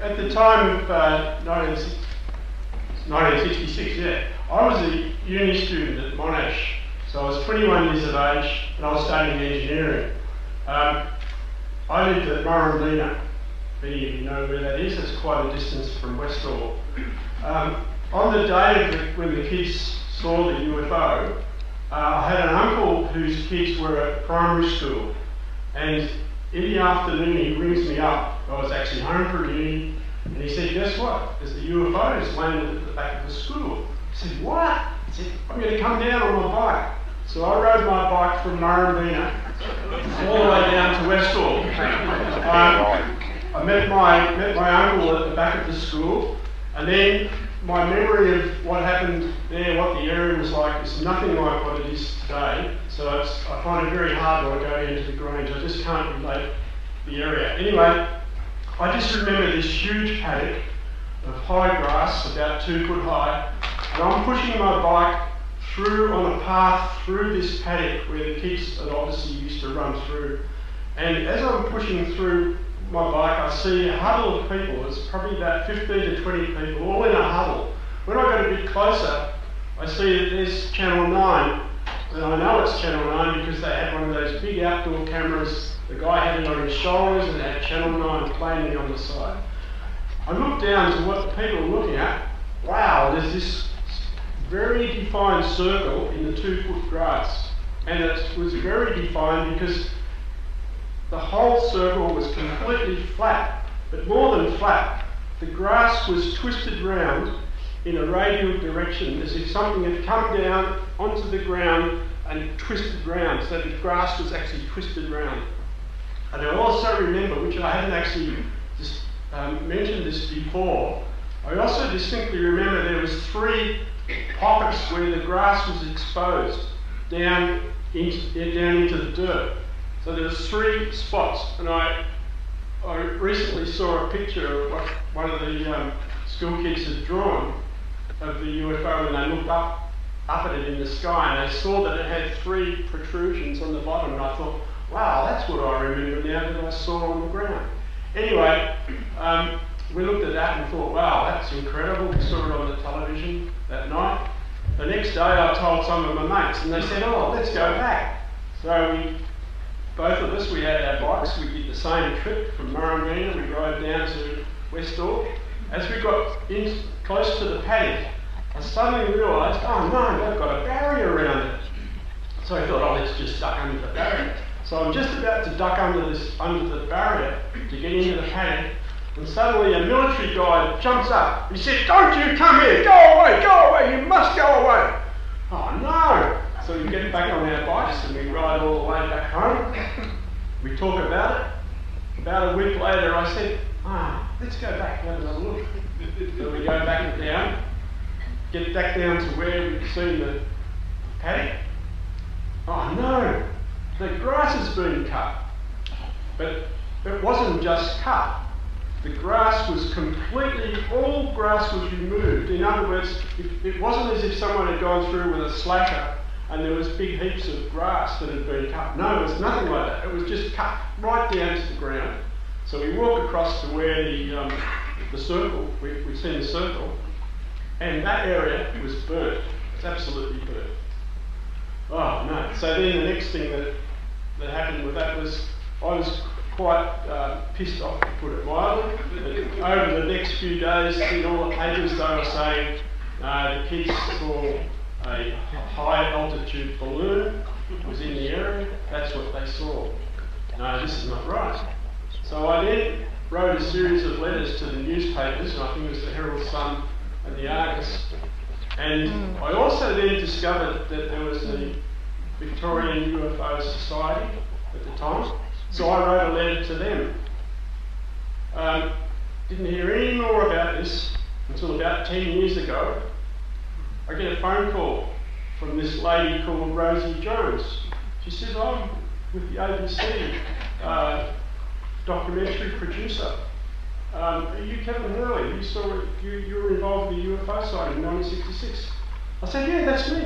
at the time of 1966, yeah, I was a uni student at Monash. So I was 21 years of age and I was studying engineering. I lived at Murrumbina. Many of you know where that is. It's quite a distance from Westall. On the day when the kids saw the UFO, I had an uncle whose kids were at primary school, and in the afternoon he rings me up. I was actually home from uni, and he said, "Guess what? There's the UFOs landed at the back of the school." I said, "What?" I said, "I'm going to come down on my bike." So I rode my bike from Murrumbina all the way down to Westall. I met my uncle at the back of the school, and then my memory of what happened there, what the area was like, is nothing like what it is today. So I find it very hard when I go into the Grange. I just can't relate the area. Anyway, I just remember this huge paddock of high grass, about 2 foot high, and I'm pushing my bike through on a path through this paddock where the kids had obviously used to run through. And as I'm pushing through my bike, I see a huddle of people. It's probably about 15 to 20 people, all in a huddle. When I got a bit closer, I see that there's Channel 9. And I know it's Channel 9 because they had one of those big outdoor cameras. The guy had it on his shoulders and it had Channel 9 plainly on the side. I looked down to what the people were looking at. Wow, there's this very defined circle in the 2 foot grass. And it was very defined because the whole circle was completely flat, but more than flat. The grass was twisted round in a radial direction, as if something had come down onto the ground and twisted round, so the grass was actually twisted round. And I also remember, which I hadn't actually mentioned this before, I also distinctly remember there was 3 pockets where the grass was exposed down into the dirt. So there was 3 spots, and I recently saw a picture of what one of the school kids had drawn of the UFO, and they looked up at it in the sky, and they saw that it had 3 protrusions on the bottom, and I thought, wow, that's what I remember now that I saw on the ground. Anyway, we looked at that and thought, wow, that's incredible. We saw it on the television that night. The next day I told some of my mates, and they said, oh, let's go back. So both of us, we had our bikes. We did the same trip from Murrumbina. We rode down to Westall. As we got in close to the paddock, I suddenly realised, oh no, they've got a barrier around it. So I thought, oh, let's just duck under the barrier. So I'm just about to duck under the barrier to get into the paddock, and suddenly a military guy jumps up. He said, don't you come here, go away, you must go away. Oh no. So we get back on our bikes and we ride all the way back home. We talk about it. About a week later I said, let's go back and have another look. So we go back down, get back down to where we'd seen the paddock. Oh no, the grass has been cut. But it wasn't just cut. The grass was all grass was removed. In other words, it wasn't as if someone had gone through with a slacker and there was big heaps of grass that had been cut. No, it was nothing like that. It was just cut right down to the ground. So we walk across to where the circle, we'd seen the circle, and that area was burnt. It's absolutely burnt. Oh no. So then the next thing that happened with that was I was quite pissed off, to put it mildly. Over the next few days, in all the papers they were saying the kids saw a high altitude balloon was in the area. That's what they saw. No, this is not right. So I then wrote a series of letters to the newspapers, and I think it was the Herald Sun and the Argus. And I also then discovered that there was the Victorian UFO Society at the time. So I wrote a letter to them. Didn't hear any more about this until about 10 years ago. I get a phone call from this lady called Rosie Jones. She says, I'm with the ABC documentary producer. Are you Kevin Hurley? You were involved in the UFO site in 1966. I said, yeah, that's me.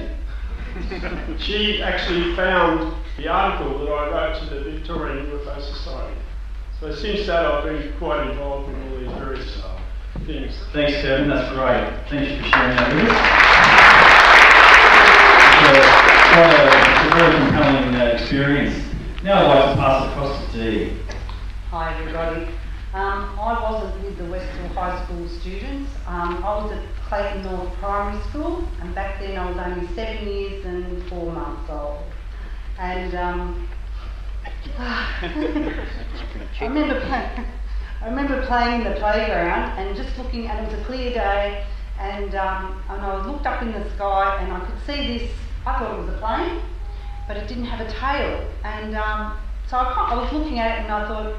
She actually found the article that I wrote to the Victorian UFO Society. So since that I've been quite involved in all these various things. Thanks, Kevin. That's great. Thank you for sharing that with us. It's a very compelling experience. Now I'd like to pass it across to Dee. Hi everybody. I wasn't with the Westall High School students. I was at Clayton North Primary School, and back then I was only 7 years and 4 months old. And I remember playing in the playground and just looking, and it was a clear day, and I looked up in the sky and I could see this. I thought it was a plane, but it didn't have a tail, and so I was looking at it and I thought,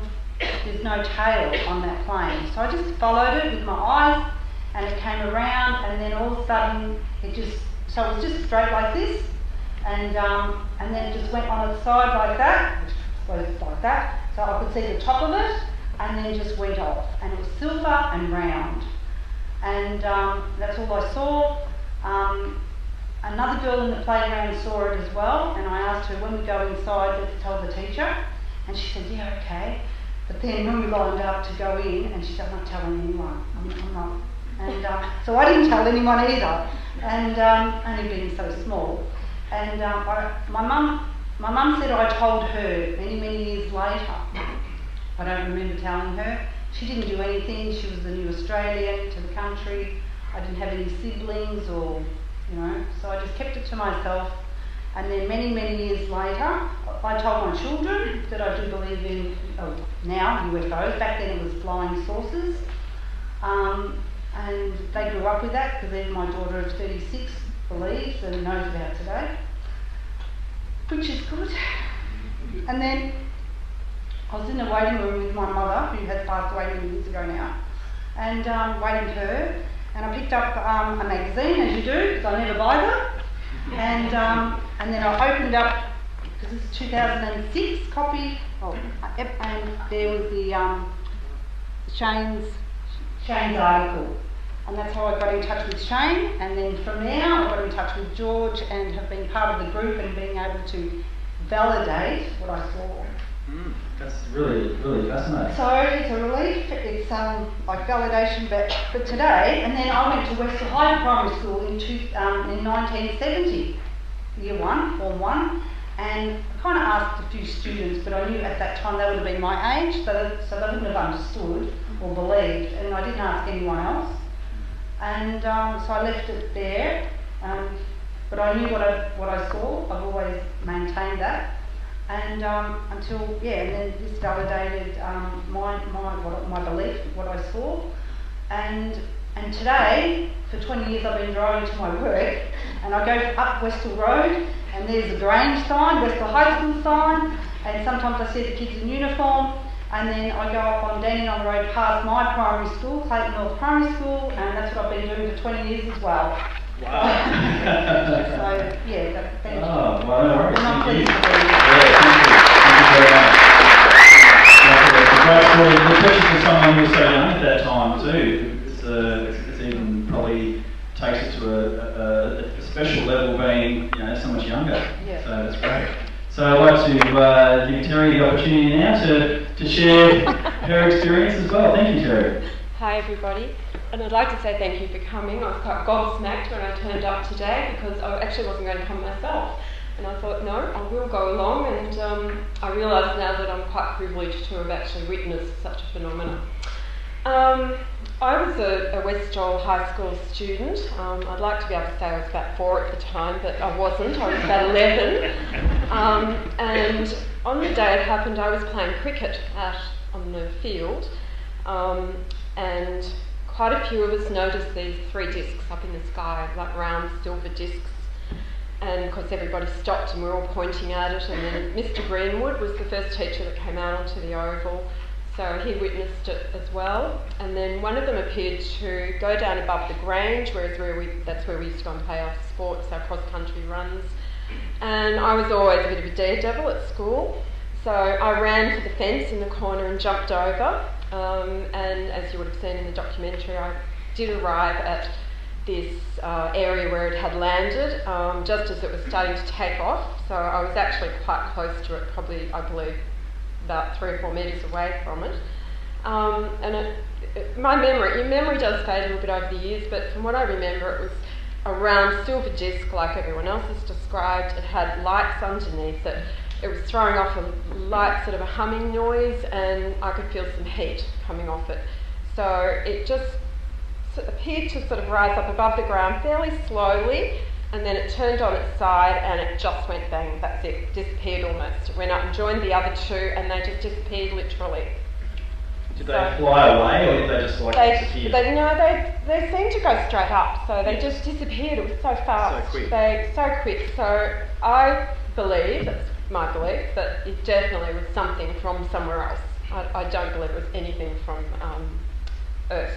there's no tail on that plane. So I just followed it with my eyes, and it came around, and then all of a sudden it was just straight like this, and then it just went on its side like that, which was like that, so I could see the top of it, and then it just went off, and it was silver and round, and that's all I saw. Another girl in the playground saw it as well, and I asked her, when we go inside, let's tell the teacher, and she said, yeah, okay. But then when we lined up to go in, and she said, I'm not telling anyone, I'm not. And so I didn't tell anyone either, and only being so small. And my mum said I told her many years later. I don't remember telling her. She didn't do anything. She was the new Australian to the country. I didn't have any siblings or, so I just kept it to myself. And then many years later, I told my children that I do believe in, now UFOs, back then it was flying saucers. And they grew up with that, because even my daughter of 36 believes and knows about today, which is good. And then I was in the waiting room with my mother, who has passed away many years ago now, and waiting for her. And I picked up a magazine, as you do, because I never buy them. And then I opened up, because this is 2006 copy, and there was the Shane's article. And that's how I got in touch with Shane, and then from there I got in touch with George and have been part of the group and being able to validate what I saw. That's really fascinating. So it's a relief, it's like validation, but today, and then I went to Westall High Primary School in 1970, year 1, form 1, and I kind of asked a few students, but I knew at that time they would have been my age, so they wouldn't have understood or believed, and I didn't ask anyone else. And so I left it there, but I knew what I saw. I've always maintained that, and until and then this validated my belief, what I saw, and today for 20 years I've been driving to my work, and I go up Westall Road, and there's a Grange sign, Westall High School sign, and sometimes I see the kids in uniform. And then I go up on Dandenong Road past my primary school, Clayton North Primary School, and that's what I've been doing for 20 years as well. Wow. So, yeah, that's been no worries. I'm pleased to be here. Thank you very much. Especially for someone who was so young at that time too. It's even probably takes it to a special level being so much younger. Yeah. So that's great. So I'd like to give Terry the opportunity now to share her experience as well. Thank you, Terry. Hi everybody, and I'd like to say thank you for coming. I was quite gobsmacked when I turned up today because I actually wasn't going to come myself. And I thought, no, I will go along, and I realise now that I'm quite privileged to have actually witnessed such a phenomenon. I was a Westall High School student. I'd like to be able to say I was about 4 at the time, but I wasn't. I was about 11. And on the day it happened, I was playing cricket out on the field, and quite a few of us noticed these 3 discs up in the sky, like round silver discs. And of course everybody stopped and we were all pointing at it, and then Mr. Greenwood was the first teacher that came out onto the oval. So he witnessed it as well, and then one of them appeared to go down above the Grange, that's where we used to go and play our sports, our cross-country runs. And I was always a bit of a daredevil at school, so I ran for the fence in the corner and jumped over. And as you would have seen in the documentary, I did arrive at this area where it had landed, just as it was starting to take off. So I was actually quite close to it, probably, I believe, about 3 or 4 metres away from it. And my memory, your memory does fade a little bit over the years, but from what I remember, it was a round silver disc like everyone else has described. It had lights underneath it. It was throwing off a light sort of a humming noise, and I could feel some heat coming off it. So it just appeared to sort of rise up above the ground fairly slowly, and then it turned on its side and it just went bang, that's it, disappeared almost. It went up and joined the other two and they just disappeared literally. Did they fly away or did they just disappear? They seemed to go straight up, so they just disappeared. It was so fast. So quick. So I believe, it's my belief, that it definitely was something from somewhere else. I don't believe it was anything from Earth.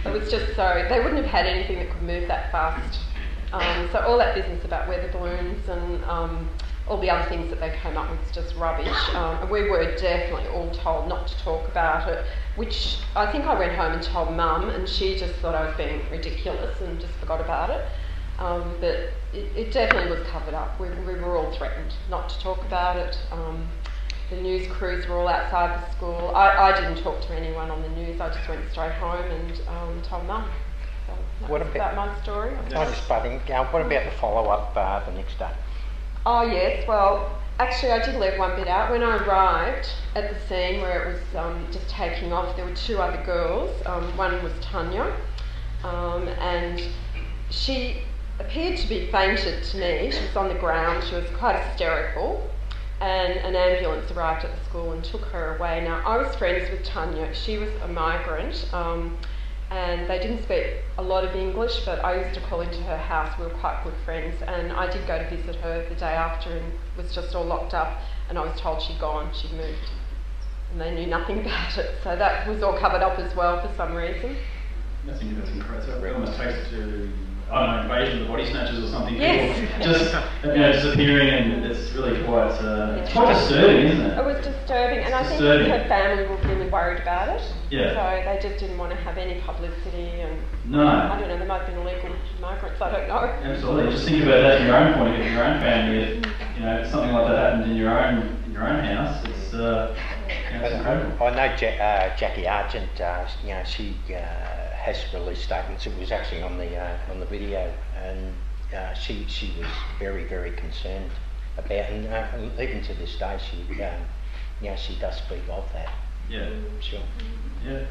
It was just so, they wouldn't have had anything that could move that fast. So all that business about weather balloons and all the other things that they came up with was just rubbish. And we were definitely all told not to talk about it, which I think I went home and told Mum, and she just thought I was being ridiculous and just forgot about it. But it definitely was covered up. We were all threatened not to talk about it. The news crews were all outside the school. I didn't talk to anyone on the news. I just went straight home and told Mum. So that's about my story. I'm just budding. What about the follow-up the next day? Oh yes, well actually I did leave one bit out. When I arrived at the scene where it was just taking off, there were two other girls. One was Tanya, and she appeared to be fainted to me. She was on the ground, she was quite hysterical, and an ambulance arrived at the school and took her away. Now I was friends with Tanya, she was a migrant, and they didn't speak a lot of English, but I used to call into her house. We were quite good friends, and I did go to visit her the day after and was just all locked up, and I was told she'd gone, she'd moved, and they knew nothing about it. So that was all covered up as well for some reason. That's incredible. It almost takes it to, I don't know, invasion of the body snatchers or something. Yes. People just disappearing, and it's really quite, it's quite disturbing, isn't it? It was disturbing, and I think her family were really worried about it. Yeah. So they just didn't want to have any publicity, and no. I don't know, there might have been illegal migrants, I don't know. Absolutely. Just think about that in your own point of view, your own family. If something like that happened in your own house, it's incredible. I know Jackie Argent. She has released statements. It was actually on the video, and she was very, very concerned about, and even to this day, she does speak of that. Yeah. Sure. Yeah.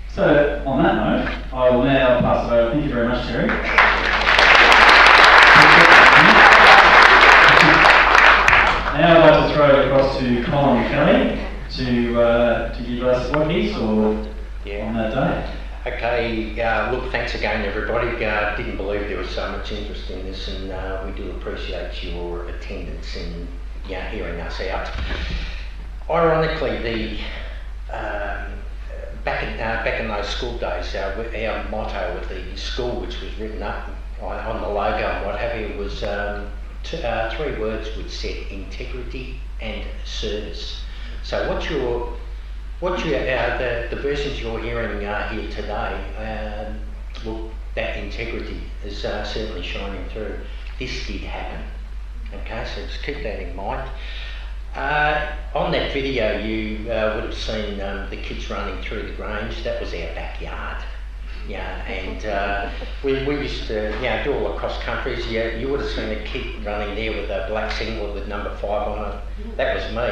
So on that note, I will now pass it over. Thank you very much, Terry. Now I'd like to throw it across to Colin Kelly to give us what he saw on that day. Okay, look, thanks again everybody. Didn't believe there was so much interest in this, and we do appreciate your attendance and hearing us out. Ironically, back in those school days, our motto with the school, which was written up on the logo and what have you, was 3 words which said integrity and service. So the versions you're hearing here today, look, that integrity is certainly shining through. This did happen. Okay, so just keep that in mind. On that video, you would have seen the kids running through the Grange. That was our backyard. And we used to do all the cross countries. You would have seen a kid running there with a black singlet with number 5 on it. That was me.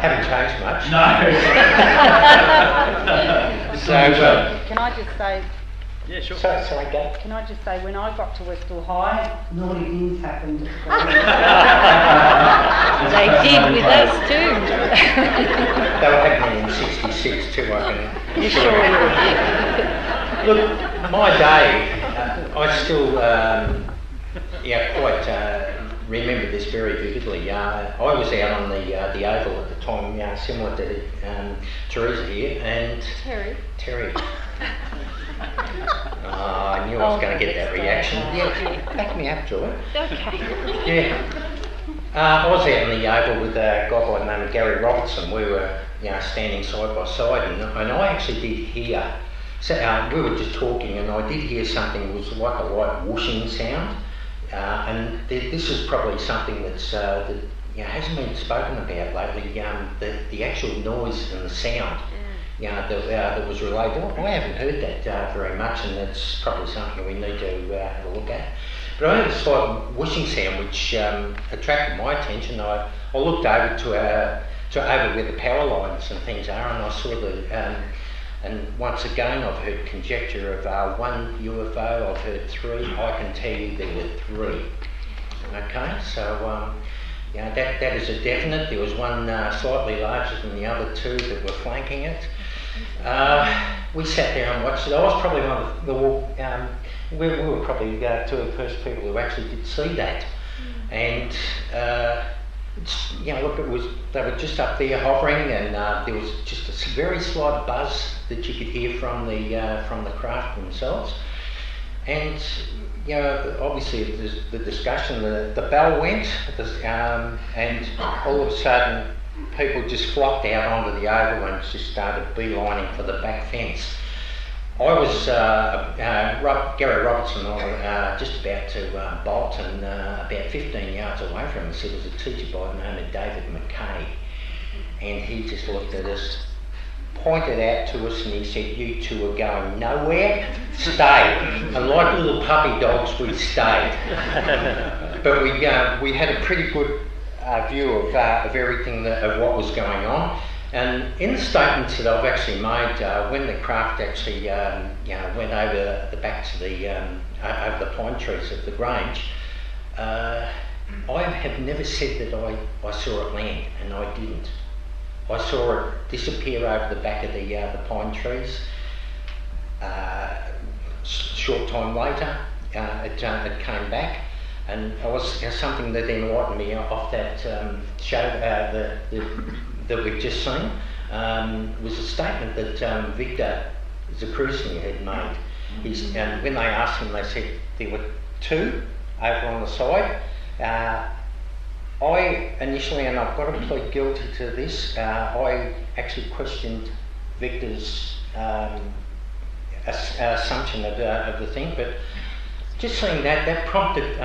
Haven't changed much. No. So Can I just say, Yeah, sure. sorry, go. can I just say, when I got to Westall High, naughty things happened. They did with us too. They were happening in '66 too, I can. You sure Look, my day, I still, quite remember this very vividly. I was out on the oval at the time, similar to Teresa here, and Terry. I knew I was going to get that reaction. Yeah, back me up, Joy. Okay. Yeah. I was out on the oval with a guy by the name of Gary Robertson. We were, standing side by side, and I actually did hear. So we were just talking, and I did hear something. It was like a light whooshing sound, and this is probably something that's hasn't been spoken about lately. The actual noise and the sound. that was relayed. I haven't heard that very much, and that's probably something we need to have a look at. But I heard a slight whooshing sound which attracted my attention. I looked over to over where the power lines and things are, and I saw and once again I've heard conjecture of one UFO, I've heard three. I can tell you there were three. Okay, so that is a definite. There was one slightly larger than the other two that were flanking it. We sat there and watched it. I was probably one of the we were probably two of the first people who actually did see that, and look, they were just up there hovering, and there was just a very slight buzz that you could hear from the craft themselves, and obviously the discussion, the bell went, and all of a sudden people just flocked out onto the oval and just started beelining for the back fence. I was, Gary Robertson and I were just about to bolt, and about 15 yards away from us there was a teacher by the name of David McKay, and he just looked at us, pointed out to us, and he said, "You two are going nowhere, stay." And like little puppy dogs, we stayed. But we had a pretty good view of everything, of what was going on. And in the statements that I've actually made, when the craft actually went over the back to over the pine trees of the Grange, I have never said that I saw it land, and I didn't. I saw it disappear over the back of the pine trees. Short time later, it came back, and it was something that enlightened me off that show that we've just seen, was a statement that Victor Zakrusny had made. And when they asked him, they said there were two over on the side. I initially, and I've got to plead guilty to this, I actually questioned Victor's assumption of the thing, but just seeing that prompted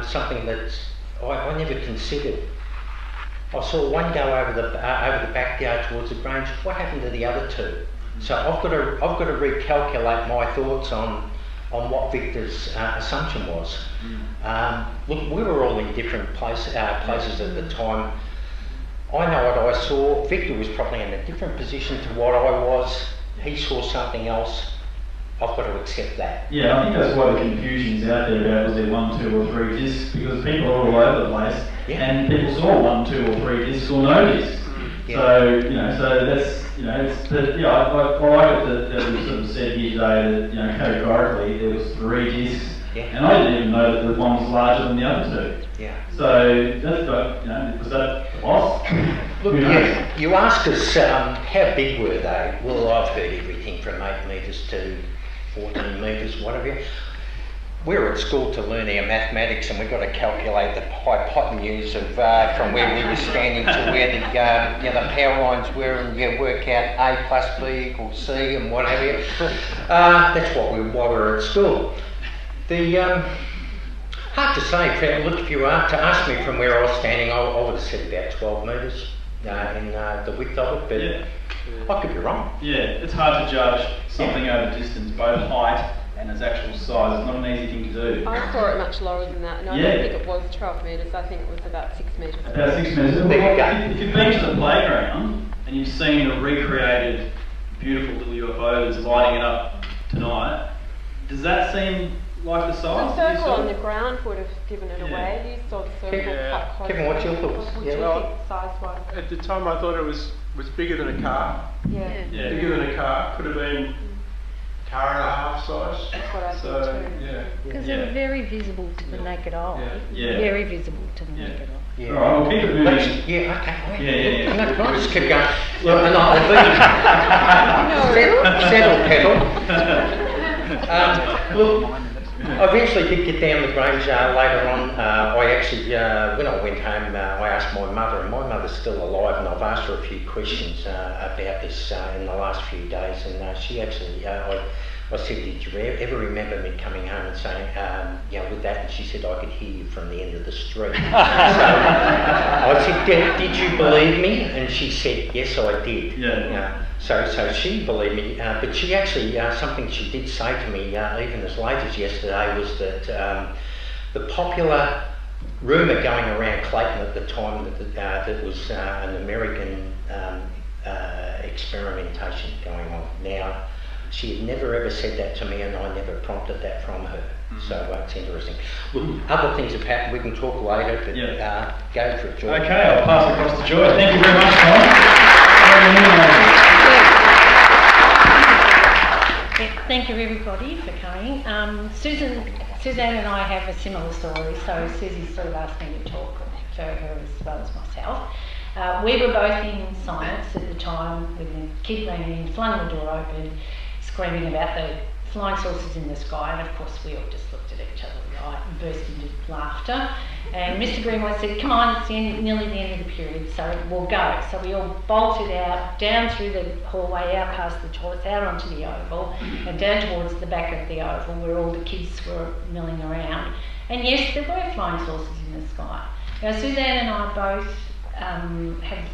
something that I never considered. I saw one go over the backyard towards the Grange. What happened to the other two? So I've got to recalculate my thoughts on what Victor's assumption was. Look, we were all in different places at the time. I know what I saw. Victor was probably in a different position to what I was. He saw something else. I've got to accept that. Yeah, I think that's why the confusion's out there about was there 1, 2 or 3 discs, because people are all over the place, and people saw 1, 2 or 3 discs or no discs. Yeah. So so that's I like it that we sort of said here today that categorically there was 3 discs, and I didn't even know that the one was larger than the other 2. Yeah. So that's was that the boss? Look, you asked us how big were they? Well, I've heard everything from 8 metres to 14 metres, whatever. We were at school to learn our mathematics, and we've got to calculate the hypotenuse of from where we were standing to where the power lines were, and work out A plus B equals C and what have you. That's while we were at school. Hard to say. Look, if you were to ask me from where I was standing, I would have said about 12 metres in the width of it, but I could be wrong. Yeah, it's hard to judge something over distance, both height and its actual size. It's not an easy thing to do. I saw it much lower than that, and I don't think it was 12 metres, I think it was about 6 metres. About 6 metres. If you've been to the playground and you've seen a recreated beautiful little UFO that's lighting it up tonight, does that seem like the size? The circle on the ground would have given it away. You saw the circle quite close. Kevin, what's your thoughts? What do you think size-wise? At the time I thought it was bigger than a car. Yeah. Bigger than a car. Could have been car and a half size. That's what I thought too. Yeah. Because they were very visible to the naked eye. Yeah. Very visible to the naked eye. Yeah. All right, we'll keep it moving. Okay. Yeah. No, I'll just keep going. Well, and I'll pedal. Look, I eventually did get down the Grange later on. I actually, when I went home, I asked my mother, and my mother's still alive, and I've asked her a few questions about this in the last few days, and she actually, I I said, did you ever remember me coming home and saying, with that? And she said, I could hear you from the end of the street. So I said, did you believe me? And she said, yes, I did. So she believed me, but she actually, something she did say to me, even as late as yesterday, was that the popular rumour going around Clayton at the time that was an American experimentation going on. Now, she had never ever said that to me, and I never prompted that from her. So it's interesting. Look, other things have happened. We can talk later, but go for it, Joy. Okay, I'll pass across to Joy. Thank you very much, Tom. Thank you everybody for coming. Suzanne and I have a similar story, so Susie sort of asked me to talk for her as well as myself. We were both in science at the time when the kid ran in, flung the door open, screaming about the flying saucers in the sky, and of course we all just looked at each other and burst into laughter. And Mr. Greenway said, come on, it's nearly the end of the period, so we'll go. So we all bolted out, down through the hallway, out past the toilets, out onto the oval, and down towards the back of the oval where all the kids were milling around. And yes, there were flying saucers in the sky. Now Suzanne and I both have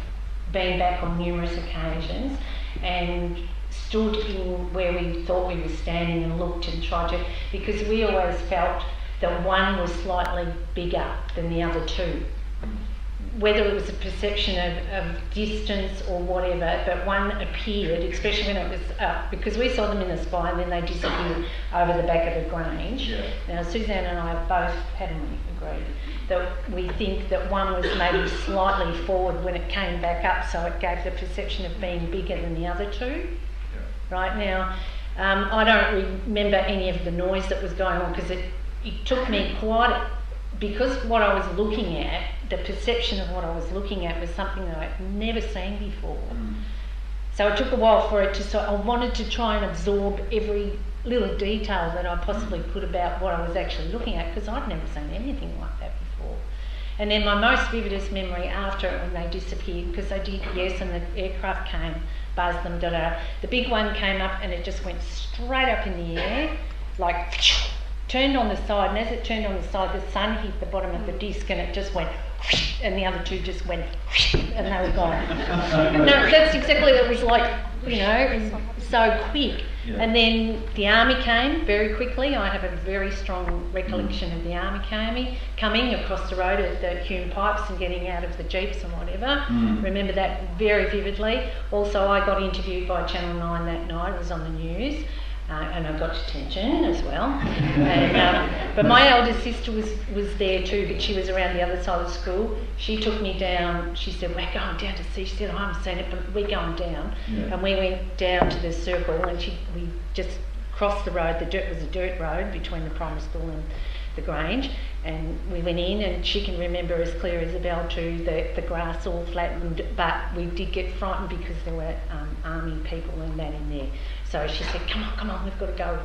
been back on numerous occasions and stood in where we thought we were standing and looked and tried to, because we always felt that one was slightly bigger than the other two. Whether it was a perception of distance or whatever, but one appeared, especially when it was up, because we saw them in the sky and then they disappeared over the back of the Grange. Yeah. Now Suzanne and I both hadn't agreed that we think that one was maybe slightly forward when it came back up, so it gave the perception of being bigger than the other two. Yeah. Right now, I don't remember any of the noise that was going on, because it took me because what I was looking at, the perception of what I was looking at was something that I'd never seen before. So it took a while for it to, I wanted to try and absorb every little detail that I possibly could about what I was actually looking at, because I'd never seen anything like that before. And then my most vividest memory after it, when they disappeared, because they did, yes, and the aircraft came, buzzed them, the big one came up and it just went straight up in the air, like turned on the side, and as it turned on the side, the sun hit the bottom of the disc and it just went, and the other two just went, and they were gone. No, that's exactly, it was like, it was so quick. Yeah. And then the army came very quickly. I have a very strong recollection of the army coming across the road at the Hume Pipes and getting out of the jeeps and whatever. Remember that very vividly. Also, I got interviewed by Channel 9 that night. It was on the news. And I got detention as well. And, but my elder sister was there too, but she was around the other side of the school. She took me down. She said, we're going down to see. She said, I haven't seen it, but we're going down. Yeah. And we went down to the circle, and we just crossed the road. It was a dirt road between the primary school and the Grange. And we went in, and she can remember as clear as a bell too, the grass all flattened, but we did get frightened because there were army people and that in there. So she said, come on, we've got to go.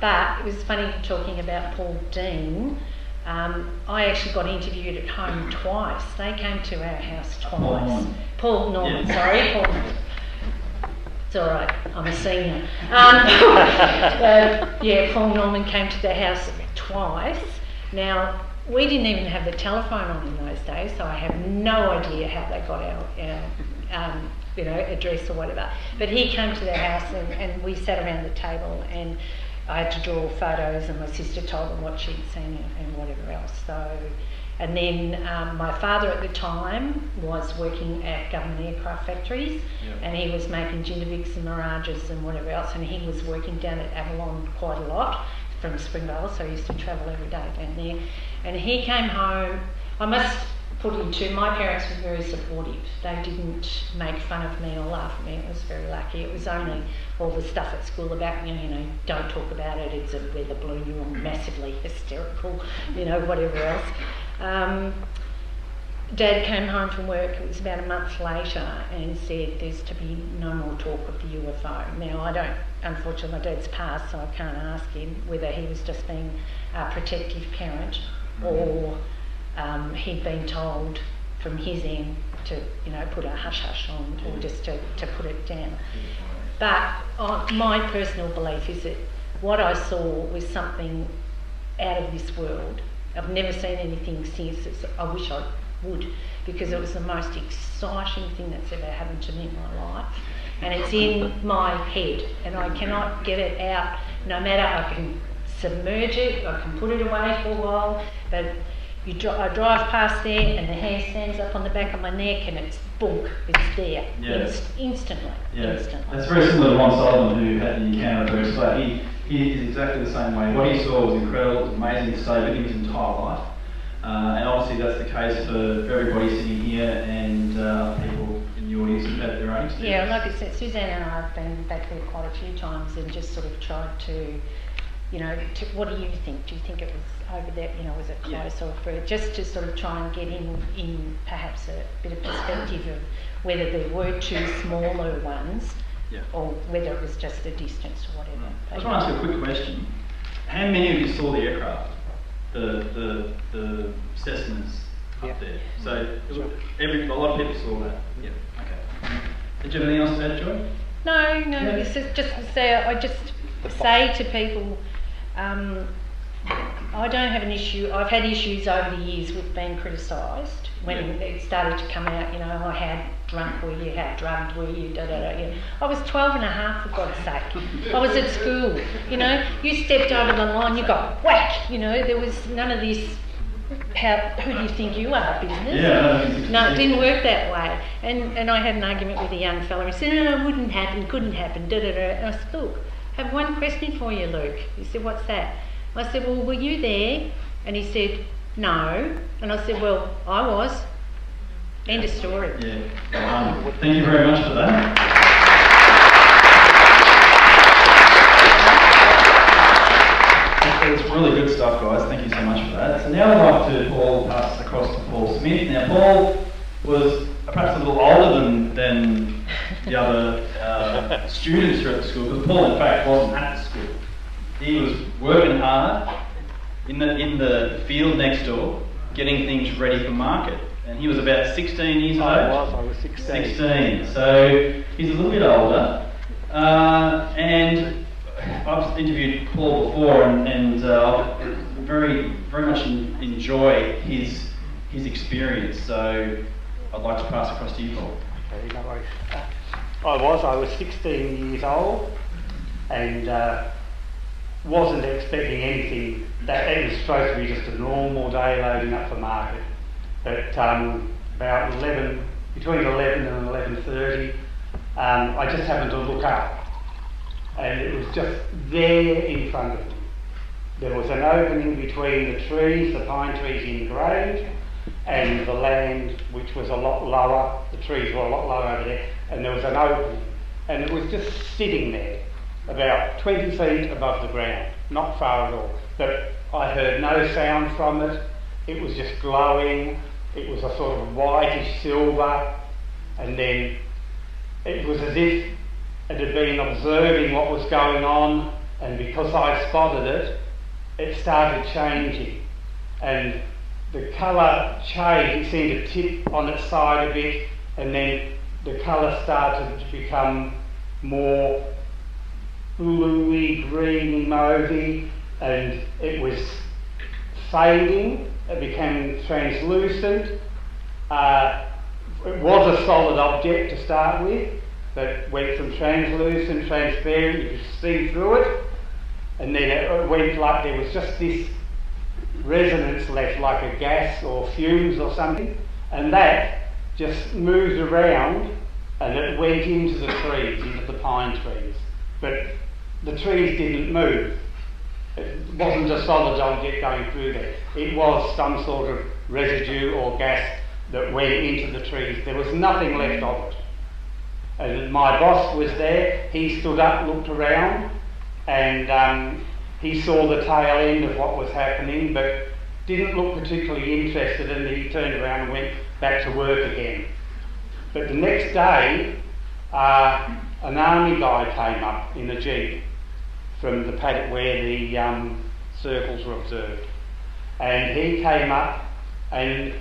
But it was funny talking about Paul Dean. I actually got interviewed at home twice. They came to our house twice. Paul Norman, sorry. Paul. It's all right, I'm a senior. Paul Norman came to the house twice. Now, we didn't even have the telephone on in those days, so I have no idea how they got our address or whatever. But he came to the house and we sat around the table, and I had to draw photos, and my sister told them what she'd seen and whatever else. So, and then my father at the time was working at government aircraft factories, and he was making Jindavics and Mirages and whatever else, and he was working down at Avalon quite a lot from Springvale, so he used to travel every day down there. And he came home. I must put in too, my parents were very supportive. They didn't make fun of me or laugh at me. I was very lucky. It was only all the stuff at school about, don't talk about it, it's a weather balloon, you're massively hysterical, whatever else. Dad came home from work, it was about a month later, and said there's to be no more talk of the UFO. Now, unfortunately my dad's passed, so I can't ask him whether he was just being a protective parent or he'd been told from his end to, put a hush-hush on, or just to put it down. But my personal belief is that what I saw was something out of this world. I've never seen anything since. I wish I would, because it was the most exciting thing that's ever happened to me in my life. And it's in my head, and I cannot get it out. No matter, I can submerge it, I can put it away for a while, but I drive past there and the hair stands up on the back of my neck and it's boom, it's there. Yeah. Instantly. Yeah, Instantly. that's very similar to Ron Sullivan, who had the encounter at Westall. He is exactly the same way. What he saw was incredible, it was amazing to say in his entire life. And obviously that's the case for everybody sitting here and people in the audience who've had their own experience. Yeah, like I said, Susanne and I have been back there quite a few times and just sort of tried to, what do you think? Do you think it was over there, was it close or further? Just to sort of try and get in perhaps a bit of perspective of whether there were two smaller ones or whether it was just a distance or whatever. I just want to ask you a quick question. How many of you saw the aircraft? The Cessnas up there? So a lot of people saw that? Yeah. Okay. Did you have anything else to add, Joy? No, it's just to say, I just say to people, I don't have an issue. I've had issues over the years with being criticised when it started to come out, how drunk were you, how drugged were you, I was 12 and a half, for God's sake. I was at school, you stepped over the line, you got whack, there was none of this, who do you think you are business. Yeah. No, it didn't work that way. And I had an argument with a young fella, he said, no, it wouldn't happen, couldn't happen, And I said, look, I have one question for you, Luke. He said, what's that? I said, well, were you there? And he said, no. And I said, well, I was. End of story. Yeah. Thank you very much for that. It's really good stuff, guys. Thank you so much for that. So now I'd like to pass across to Paul Smith. Now, Paul was perhaps a little older than the other students here at the school, because Paul, in fact, wasn't at the school. He was working hard in the field next door, getting things ready for market. And he was about 16 years old. I was 16. 16. So he's a little bit older. And I've interviewed Paul before, and I very much enjoy his experience. So I'd like to pass across to you, Paul. Okay, no worries. I was 16 years old, and wasn't expecting anything. That it was supposed to be just a normal day loading up for market. But about between 11 and 11:30, I just happened to look up, and it was just there in front of me. There was an opening between the trees, the pine trees in grade, and the land, which was a lot lower. The trees were a lot lower over there, and there was an opening, and it was just sitting there, about 20 feet above the ground, not far at all. But I heard no sound from it. It was just glowing. It was a sort of whitish silver, and then it was as if it had been observing what was going on, and because I spotted it, it started changing, and the colour changed. It seemed to tip on its side a bit, and then the colour started to become more bluey, greeny, mauvey, and it was fading. It became translucent. It was a solid object to start with, but went from translucent, transparent, you could see through it, and then it went like there was just this resonance left, like a gas or fumes or something, and that just moved around and it went into the trees, into the pine trees. But the trees didn't move. It wasn't a solid object going through there. It was some sort of residue or gas that went into the trees. There was nothing left of it. And my boss was there. He stood up, looked around, and he saw the tail end of what was happening, but didn't look particularly interested, and he turned around and went back to work again. But the next day, an army guy came up in a jeep from the paddock where the circles were observed, and he came up, and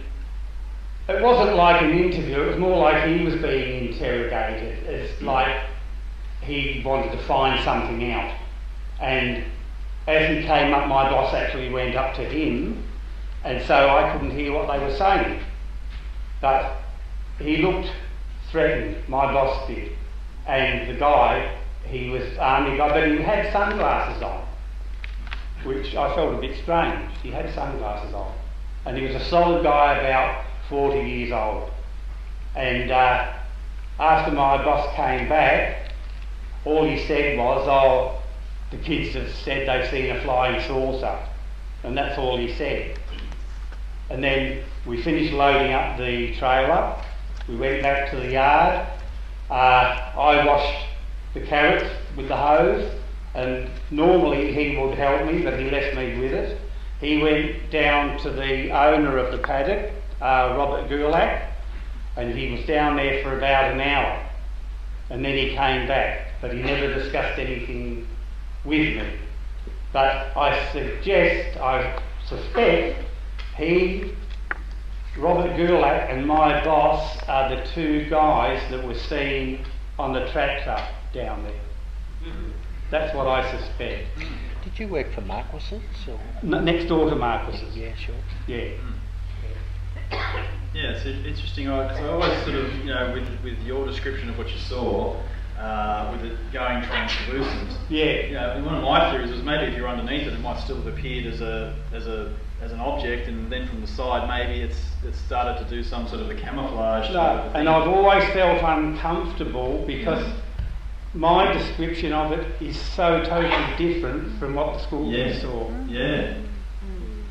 it wasn't like an interview, it was more like he was being interrogated. It's like he wanted to find something out. And as he came up, my boss actually went up to him, and so I couldn't hear what they were saying. But he looked threatened, my boss did. And the guy, he was army guy, but he had sunglasses on, which I felt a bit strange. He had sunglasses on. And he was a solid guy, about 40 years old. And after my boss came back, all he said was, oh, the kids have said they've seen a flying saucer. And that's all he said. And then we finished loading up the trailer. We went back to the yard. I washed the carrots with the hose, and normally he would help me, but he left me with it. He went down to the owner of the paddock, Robert Gulak, and he was down there for about an hour. And then he came back, but he never discussed anything with me. But I suspect he, Robert Gulak, and my boss are the two guys that were seen on the tractor down there. That's what I suspect. Did you work for Marquis's? Or? Next door to Marquis's. Yeah, sure. Yeah. Yeah, it's interesting. So I always sort of, with your description of what you saw, with it going translucent. Yeah. One of my theories was maybe if you're underneath it, it might still have appeared as an object, and then from the side maybe it's started to do some sort of a camouflage. No, and I've always felt uncomfortable because my description of it is so totally different from what the school kids saw. Yeah.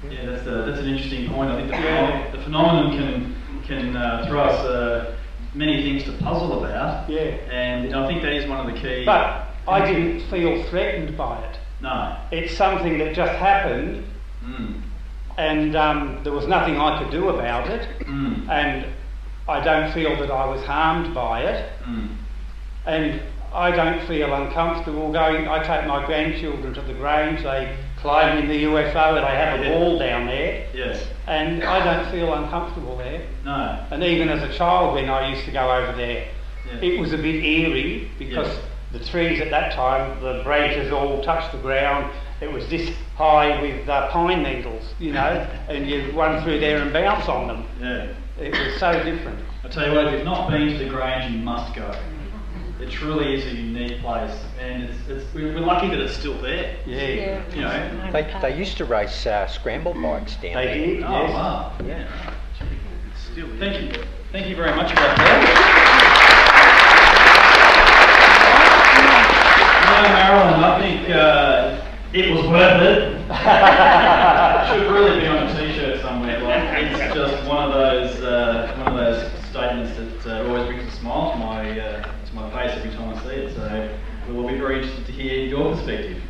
Yeah, that's an interesting point. I think the phenomenon can throw us many things to puzzle about. Yeah. And I think that is one of the key. But I didn't feel threatened by it. No. It's something that just happened, and there was nothing I could do about it, and I don't feel that I was harmed by it, and I don't feel uncomfortable going. I take my grandchildren to the Grange, they climb in the UFO and they have a ball down there. Yes. And I don't feel uncomfortable there. No. And even as a child when I used to go over there, it was a bit eerie because the trees at that time, the branches all touched the ground. It was this high with pine needles, and you run through there and bounce on them. Yeah. It was so different. I tell you what, if you've not been to the Grange, you must go. It truly is a unique place, and we're lucky that it's still there. Yeah. They used to race scramble bikes down there. They did. Oh yes. wow! Yeah. Still, thank you very much about that. Marilyn, I think it was worth it. Should really be on a T-shirt somewhere. It's just one of those statements that always brings a smile to my face every time I see it. So we'll be very interested to hear your perspective.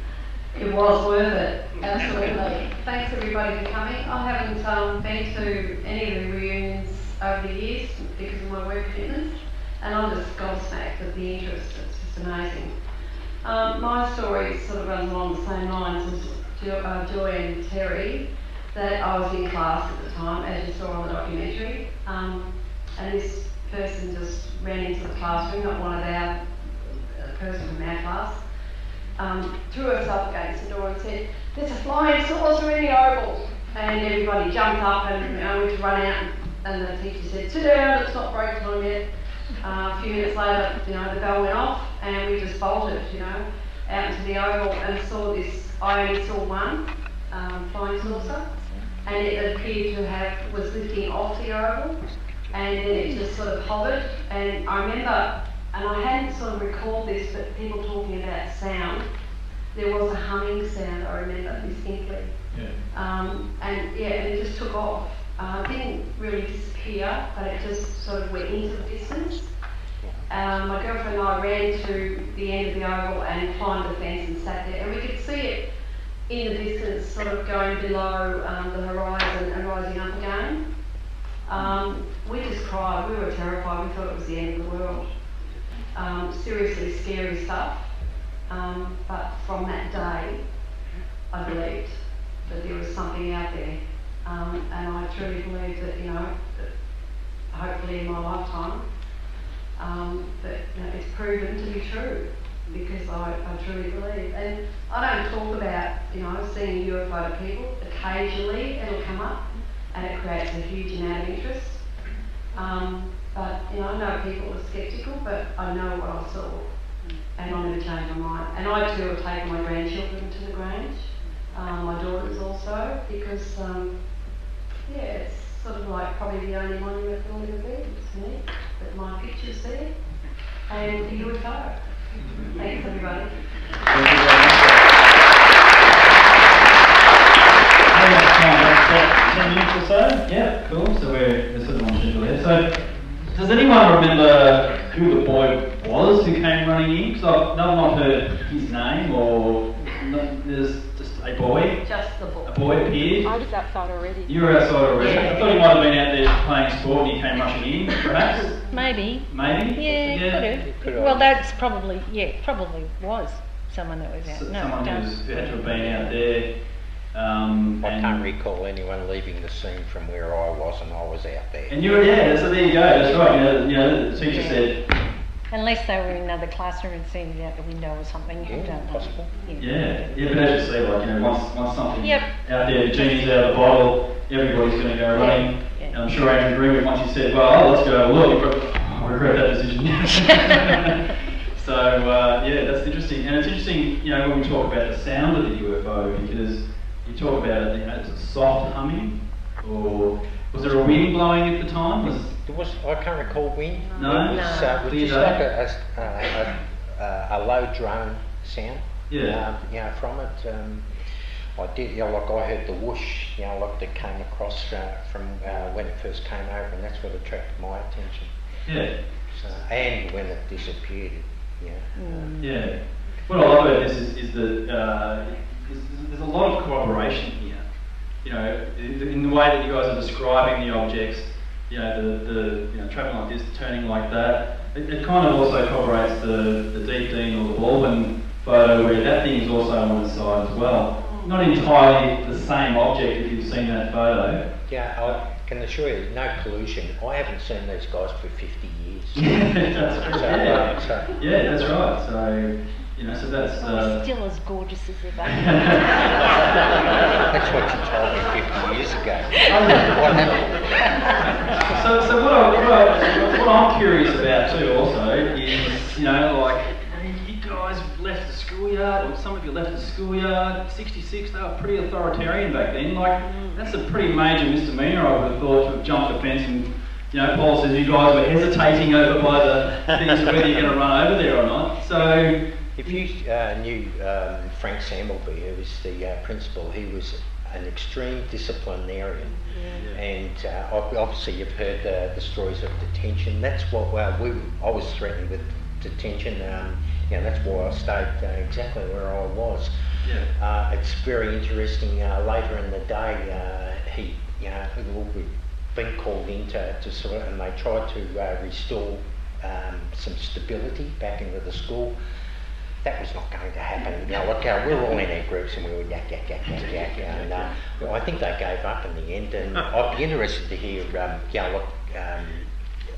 It was worth it, absolutely. Thanks everybody for coming. I haven't been to any of the reunions over the years because of my work commitments, and I'm just gobsmacked at the interest. It's just amazing. My story sort of runs along the same lines as Joy and Terry, that I was in class at the time, as you saw on the documentary, and this person just ran into the classroom, not one of a person from our class, threw herself against the door and said, "There's a flying saucer in the oval." And everybody jumped up and went to run out, and the teacher said, "Sit down, it's not break time yet." A few minutes later, the bell went off, and we just bolted, out into the oval and saw this. I only saw one flying saucer, and it appeared to was lifting off the oval, and then it just sort of hovered. And I remember, and I hadn't sort of recalled this, but people talking about sound. There was a humming sound, I remember distinctly. And it just took off. It didn't really disappear, but it just sort of went into the distance. My girlfriend and I ran to the end of the oval and climbed the fence and sat there, and we could see it in the distance, sort of going below the horizon and rising up again. We just cried. We were terrified. We thought it was the end of the world. Seriously scary stuff. But from that day, I believed that there was something out there. And I truly believe that, that hopefully in my lifetime, that it's proven to be true. because I truly believe. And I don't talk about, seeing a UFO to people. Occasionally it'll come up and it creates a huge amount of interest. But, I know people are sceptical, but I know what I saw. And I'm going to change my mind. And I too have taken my grandchildren to the Grange, my daughters also, because, it's sort of like probably the only monument there'll ever be. It's neat that my picture's there. And the UFO. Thanks, everybody. Thank you very much. 10 minutes or so? Yeah, cool. So we're sort of on schedule there. So, does anyone remember who the boy was who came running in? Because I've not heard his name, or there's just a boy. Just the boy. A boy appeared. I was outside already. You were outside already. Yeah. I thought he might have been out there playing sport and he came rushing in, perhaps. Maybe. Maybe. Yeah, could have. Well, that's probably was someone that was out. Someone who had to have been out there. I can't recall anyone leaving the scene from where I was, and I was out there. And you were, so there you go, that's right. The teacher said. Unless they were in another classroom and seen it out the window or something. I don't know. Possible. Yeah, but as you see, once something Yep. out there, the genie's out of the bottle, everybody's going to go running. Yeah. And I'm sure Andrew agreed with once he said, well, let's go have a look. I regret that decision. So, that's interesting. And it's interesting, when we talk about the sound of the UFO, because you talk about it, it's a soft humming, or was there a wind blowing at the time? I can't recall wind. No? It was just like a low drone sound. Yeah. From it. I did, I heard the whoosh, that came across from when it first came over, and that's what attracted my attention. Yeah. So, and when it disappeared, Yeah. What I love about this is that there's a lot of cooperation here. In the way that you guys are describing the objects, the travelling like this, turning like that. It kind of also corroborates the Deep Dean or the Baldwin photo, where that thing is also on the side as well. Not entirely the same object if you've seen that photo. Yeah, I can assure you, no collusion. I haven't seen these guys for 50 years. That's right. Yeah, that's right. So, so that's... still as gorgeous as ever. That's what you told me 50 years ago. What happened? So what I'm curious about too also is, you guys left the schoolyard, or some of you left the schoolyard, 66, they were pretty authoritarian back then. That's a pretty major misdemeanor, I would have thought, to have jumped the fence and, Paul says you guys were hesitating over by the things whether you're going to run over there or not. So... If you knew Frank Sambleby, who was the principal, he was an extreme disciplinarian. Yeah. And obviously you've heard the stories of detention. That's what I was threatened with detention. That's why I stayed exactly where I was. Yeah. It's very interesting. Later in the day, we've been called in to sort of, and they tried to restore some stability back into the school. That was not going to happen. We were all in our groups and we were yak, and I think they gave up in the end. And I'd be interested to hear,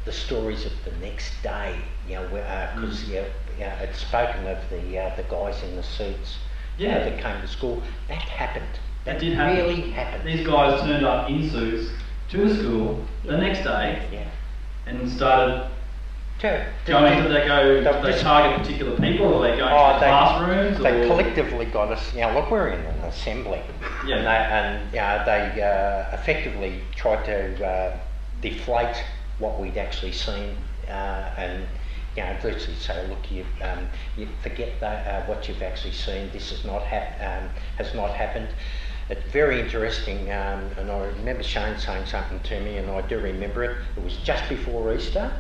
the stories of the next day. Because it's spoken of the guys in the suits that came to school. That happened. That did happen. Really happened. These guys turned up in suits to the school the next day, and started. Did they target particular people, or they go into the classrooms? They collectively got us. We're in an assembly, and they effectively tried to deflate what we'd actually seen, and virtually say, look, you forget that what you've actually seen. This has not happened. It's very interesting, and I remember Shane saying something to me, and I do remember it. It was just before Easter,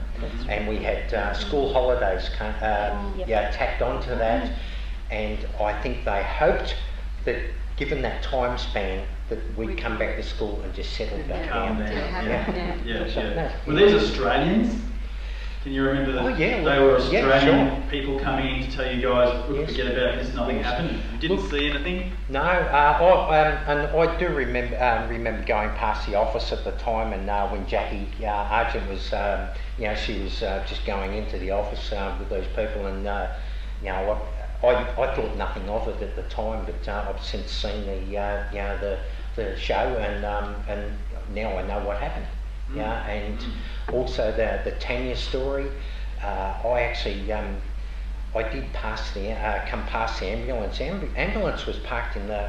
and we had school holidays tacked onto that, and I think they hoped that, given that time span, that we'd come back to school and just settle back down. Were these Australians? Can you remember that they were Australian people coming in to tell you guys, forget about this, nothing happened? You didn't see anything? No, and I do remember going past the office at the time, and when Jackie Argent was, she was just going into the office with those people, and I thought nothing of it at the time, but I've since seen the show, and now I know what happened. And also the Tanya story. I actually I did come past the ambulance. Ambulance was parked in the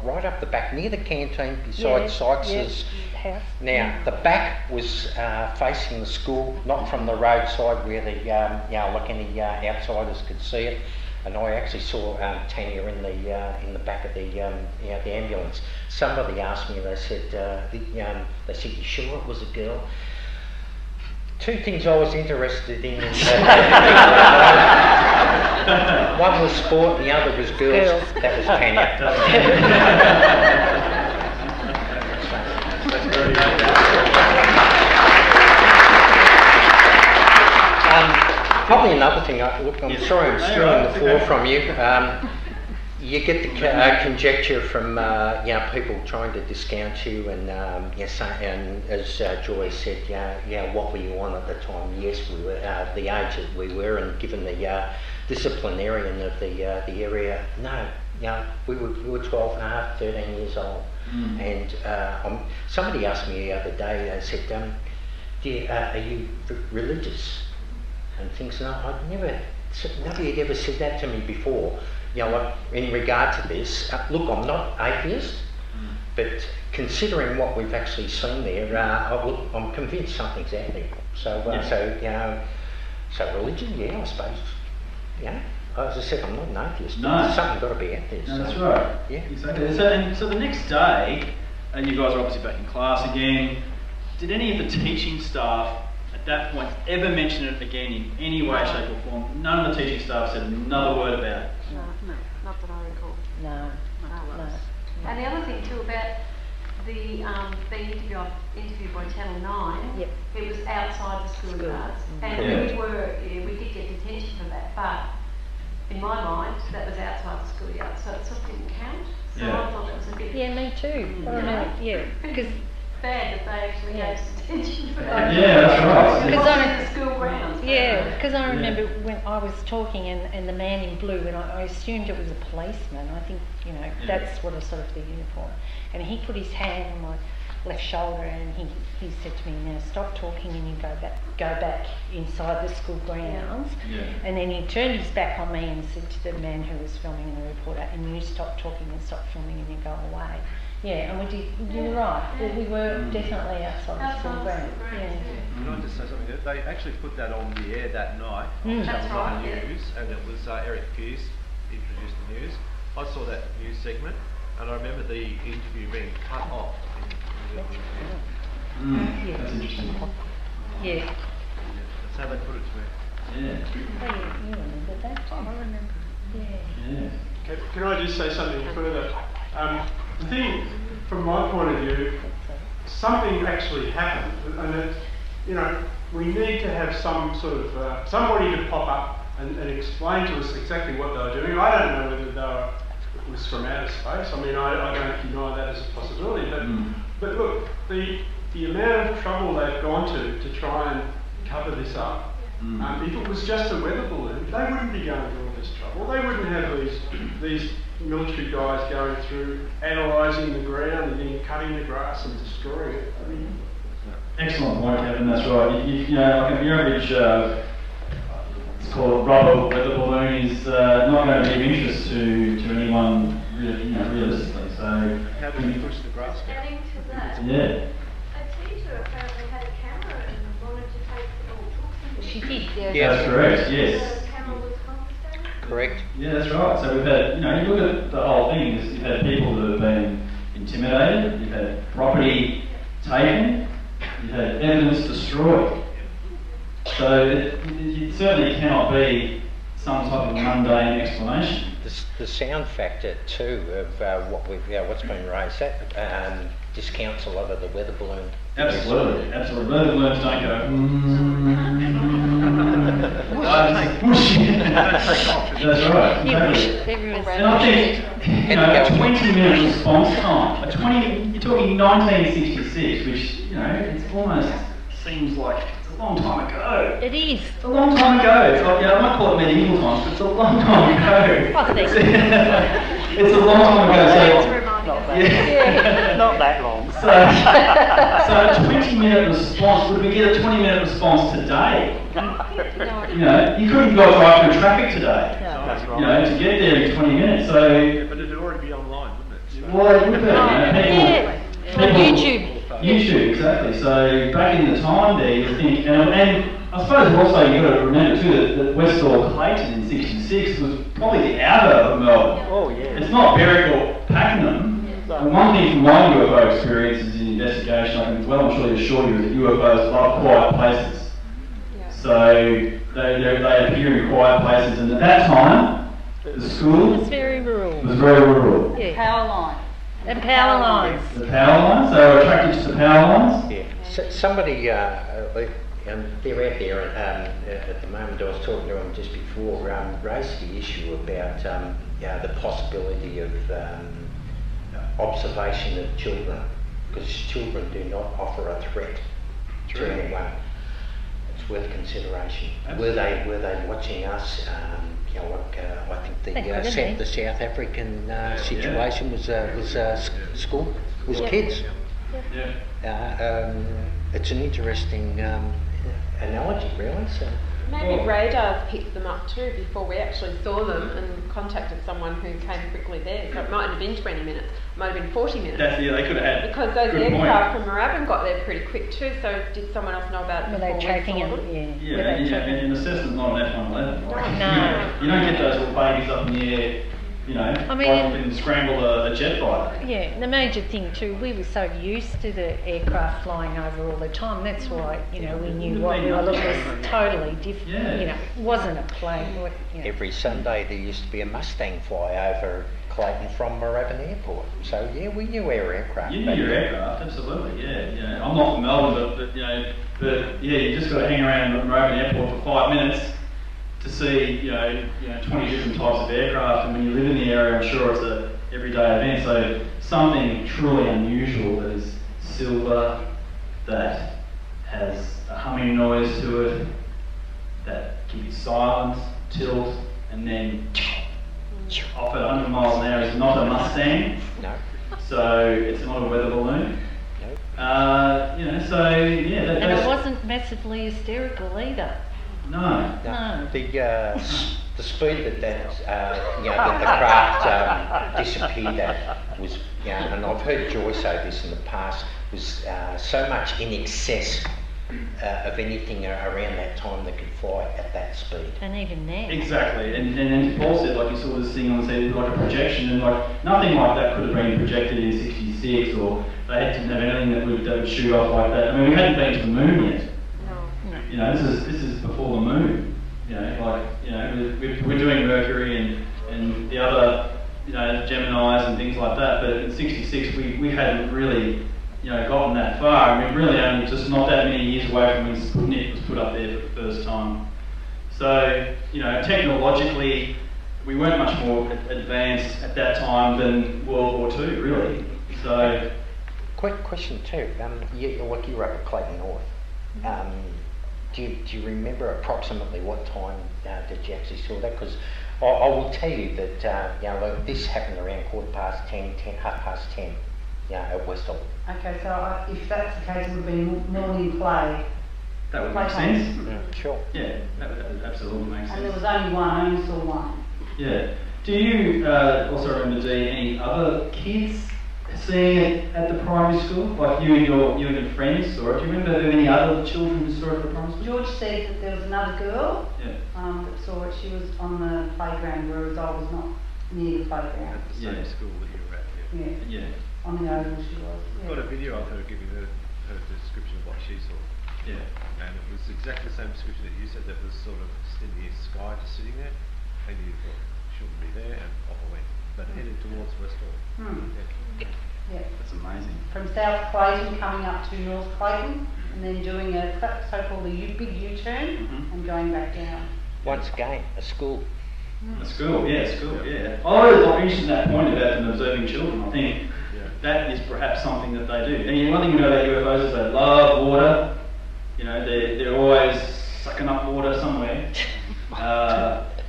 right up the back near the canteen beside Sykes's house. Now the back was facing the school, not from the roadside where the like any outsiders could see it. And I actually saw Tanya in the back of the ambulance. Somebody asked me. They said, "You sure it was a girl?" Two things I was interested in. One was sport, and the other was girls. That was Tanya. Probably another thing. Look, I'm sorry I'm stealing the floor from you. You get the conjecture from people trying to discount you, and and as Joy said, what were you on at the time? Yes, we were the age that we were, and given the disciplinarian of the area, we were 12 and a half, 13 years old. And somebody asked me the other day. They said, "Are you religious?" And things. No, nobody had ever said that to me before. In regard to this, look, I'm not atheist, but considering what we've actually seen there, I'm convinced something's out there. So religion, I suppose, as I said, I'm not an atheist. No. Something's got to be out there. No, that's right. Yeah, Exactly. So the next day, and you guys are obviously back in class again. Did any of the teaching staff at that point ever mention it again in any way, shape or form? None of the teaching staff said another word about it. No, not that I recall. No. And the other thing too about the being interviewed by Channel 9, Yep. it was outside the school yards, and we did get detention for that, but in my mind that was outside the school yard, so it sort of didn't count. So I thought that was a bit Me too. Because bad that they actually gave us detention for that. That's right. It wasn't in the school grounds. because I remember when I was talking and the man in blue, and I assumed it was a policeman. I think, that's what I saw of the uniform. And he put his hand on my left shoulder and he said to me, "Now stop talking and you go back inside the school grounds." And then he turned his back on me and said to the man who was filming and the reporter, "And you stop talking and stop filming and you go away." And we did. You're right. We were definitely outside the school ground. Can I just say something? They actually put that on the air that night on That's Channel 9 right, News, and it was Eric Pearce introduced the news. I saw that news segment, and I remember the interview being cut off. That's interesting. That's how they put it to me. You remember that too? I remember. Can I just say something further? The thing, from my point of view, something actually happened, and we need to have some sort of somebody to pop up and explain to us exactly what they were doing. I don't know whether it was from outer space. I mean, I don't deny that as a possibility, but look, the amount of trouble they've gone to try and cover this up. If it was just a weather balloon, they wouldn't be going through all this trouble. They wouldn't have these military guys going through, analysing the ground and then cutting the grass and destroying it. I mean, excellent point, Kevin. That's right. Like your average, it's called rubber weather balloon, is not going to be of interest to anyone, realistically. So How do we push the grass down? Adding to that, a teacher apparently had a camera and wanted to take She did. That's correct. Yes. the camera was confiscated. correct. Yeah, that's right. So we've had, you look at the whole thing. You've had people that have been intimidated. You've had property taken. You've had evidence destroyed. So it certainly cannot be some type of mundane explanation. The sound factor too of what's been raised, that discounts a lot of the weather balloon. Absolutely. Weather balloons don't go. That's right. Exactly. And I think, a 20-minute response time. You're talking 1966, which it almost seems like a long time ago. It is. It's a long time ago. It's like, I might call it medieval times, but it's a long time ago. I think. It's a long time ago. Not that long. So a 20-minute response, would we get a 20-minute response today? You couldn't go drive through traffic today. That's right. To get there in 20 minutes. So, But it'd already be online, wouldn't it? well, it would be. On YouTube. YouTube, exactly. So back in the time there, you think, and I suppose also you've got to remember too that Westall Clayton in '66 was probably the outer of Melbourne. Oh, yeah. It's not Berwick or Pakenham. And one thing from my UFO experiences in investigation, I can well and truly assure you, is that UFOs love quiet places. Yeah. So they appear in quiet places, and at that time, the school It's very rural. was very rural. Yeah. Power line. And power lines. The power lines, they were attracted to the power lines. Yeah. So, somebody, they're out there at the moment. I was talking to them just before. Raised the issue about the possibility of observation of children, because children do not offer a threat to anyone. It's worth consideration. Were they watching us? I think the South African situation was school, was kids. It's an interesting analogy, really. So. Maybe radars picked them up too before we actually saw them and contacted someone who came quickly there. So it mightn't have been 20 minutes, it might have been 40 minutes. They could have had. Because those good aircraft point. from Moorabbin got there pretty quick too, so did someone else know about it? Were they before we tracking saw it? them? And the Cessna's not an F-111. No. You don't get those little babies up in the air, I mean, like and scramble a jet fighter. Yeah, the major thing too, we were so used to the aircraft flying over all the time. That's why, we knew what we were looking at was totally different. Yeah. It wasn't a plane. Every Sunday there used to be a Mustang fly over Clayton from Moorabbin Airport. So yeah, we knew our aircraft. You knew your aircraft, absolutely. Yeah. I'm not from Melbourne, but you just got to hang around Moorabbin Airport for 5 minutes to see 20 different types of aircraft, and when you live in the area, I'm sure it's a everyday event. So something truly unusual that is silver, that has a humming noise to it, that can be silent, tilt, and then off at 100 miles an hour is not a Mustang. No. So it's not a weather balloon. Nope. And it wasn't massively hysterical either. No. The speed that the craft disappeared at was, and I've heard Joy say this in the past, was so much in excess of anything around that time that could fly at that speed. And even then. Exactly, and then Paul said, like you saw this thing on the set, like a projection, and like nothing like that could have been projected in '66, or they didn't have anything that would shoot off like that. I mean, we hadn't been to the moon yet. This is before the moon. We're doing Mercury and the other, Geminis and things like that. But in '66, we hadn't really, gotten that far. I mean, really only just not that many years away from when Sputnik was put up there for the first time. So, technologically, we weren't much more advanced at that time than World War II, really. So, Quick question too. You were up at Clayton North. Do you remember approximately what time did you actually saw that? Because I will tell you that this happened around 10:15, 10:30, at Westall. Okay, so if that's the case, it would have been morning play. that would make sense. Sure. Yeah, that would absolutely make And there sense. was only one, I only saw one. Yeah. Do you also remember, Dee, any other kids seeing it at the primary school? Like you and your friends saw it? Do you remember any other children who saw it at the primary school? George said that there was another girl Yeah. that saw it. She was on the playground, whereas I was not near the playground. The same school that you were at. Yeah, Yeah. on the oval she was. I've got a video of her giving her description of what she saw. Yeah. And it was exactly the same description that you said, that was sort of just in the sky, just sitting there, and you thought, shouldn't be there, and off I went. But headed towards Westall. Yeah. That's amazing. From South Clayton coming up to North Clayton, and then doing a so-called big U-turn and going back down. Once again, a school. A school, yeah. I always got interested in that point about them observing children. I think that is perhaps something that they do. And one thing we know about UFOs is they love water, You know, they're always sucking up water somewhere.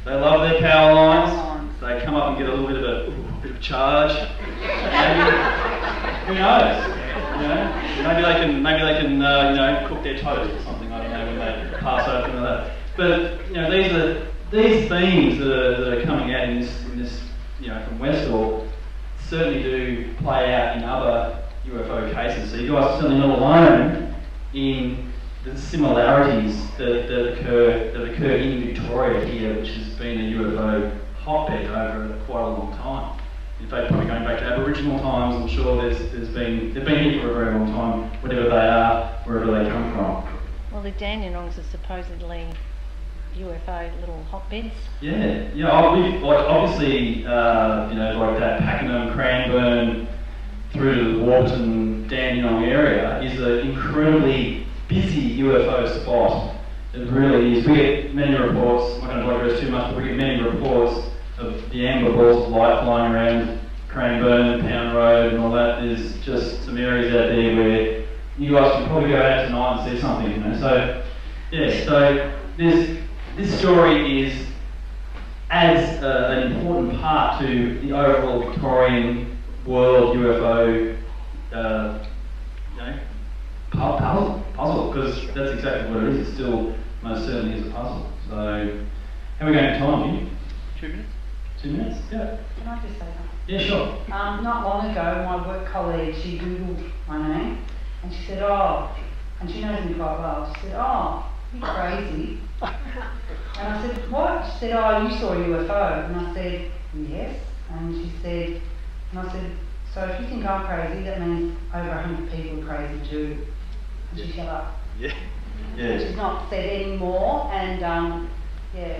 They love their power lines. They come up and get a little bit of charge. Who knows? You know, maybe they can you know, cook their toast or something. I don't know, when they pass over something like that. But you know, these themes that are coming out in this you know, from Westall certainly do play out in other UFO cases. So you guys are certainly not alone in the similarities that occur in Victoria here, which has been a UFO hotbed over quite a long time. In fact, probably going back to Aboriginal times, I'm sure they've been here for a very long time, whatever they are, wherever they come from. Well, the Dandenongs are supposedly UFO little hotbeds. Yeah. We've obviously, you know, like that Pakenham, Cranbourne, through to the Warburton, Dandenong area is an incredibly busy UFO spot. It really is. We get many reports. I'm not going to digress too much, but we get many reports of the amber balls of light flying around Cranbourne, Pound Road, and all that. There's just some areas out there where you guys can probably go out tonight and see something. You know, so yeah. So this story adds an important part to the overall Victorian world UFO, you know, puzzle, because that's exactly what it is. It still most certainly is a puzzle. So, how are we going to time here? 2 minutes? 2 minutes? Yeah. Can I just say something? Yeah, sure. Not long ago, my work colleague, she Googled my name, and she said, oh, and she knows me quite well, she said, oh, you're crazy. And I said, what? She said, oh, you saw a UFO. And I said, yes. And she said, and I said, so if you think I'm crazy, that means over 100 people are crazy too. And she shut up. Yeah. She's not said any more, and yeah.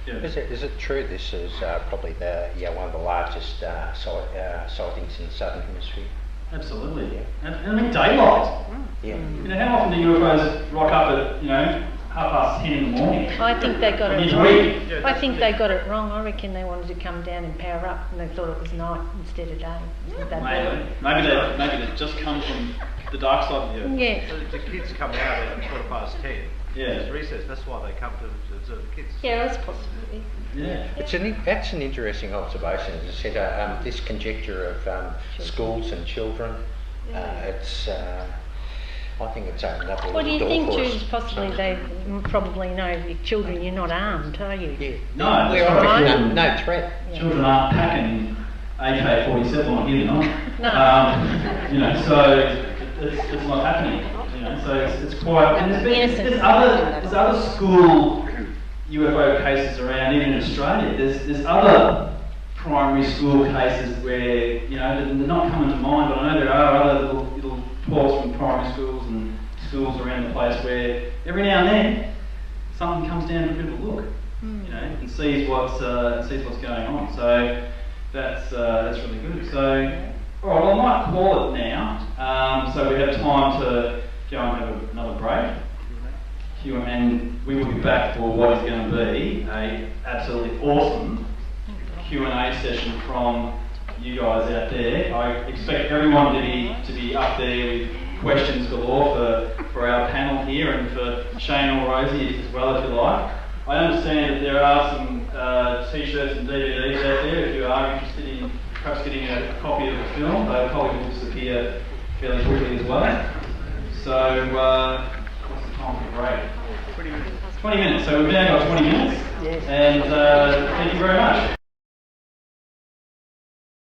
Yeah. Is it true this is probably one of the largest sightings in the Southern Hemisphere? Absolutely. And I mean daylight. Yeah. You know, how often do UFOs rock up at, you know, 10:30 in the morning? I think they got it Midweek. wrong. I think they got it wrong. I reckon they wanted to come down and power up, and they thought it was night instead of day. Maybe they've just come from the dark side. Yeah. So the kids come out at 10:15. Yeah. It's recess. That's why they come to observe the kids. Yeah, that's possible. Yeah. That's an interesting observation. As I said, this conjecture of schools and children, I think it's opened up a What do you door think, for us. Jules? Possibly they probably know your children, you're not armed, are you? Yeah. No, We're that's right. on no threat. Yeah. Children aren't packing AK-47 on here, not. No. You know, so it's not happening. You know, so it's quite. And there's other school UFO cases around, even in Australia. There's other primary school cases where, you know, they're not coming to mind, but I know there are other little talks from primary schools and schools around the place where every now and then something comes down for a bit of a look, you know, and sees what's going on. So that's really good. So, all right, well, I might call it now. So we have time to go and have another break. And we will be back for what is going to be a absolutely awesome Q&A session from you guys out there. I expect everyone to be up there with questions galore for our panel here and for Shane or Rosie as well, if you like. I understand that there are some t-shirts and DVDs out there if you are interested in perhaps getting a copy of the film. They'll probably disappear fairly quickly as well. So, what's the time for break? 20 minutes. So we've now got 20 minutes. Yes. And thank you very much.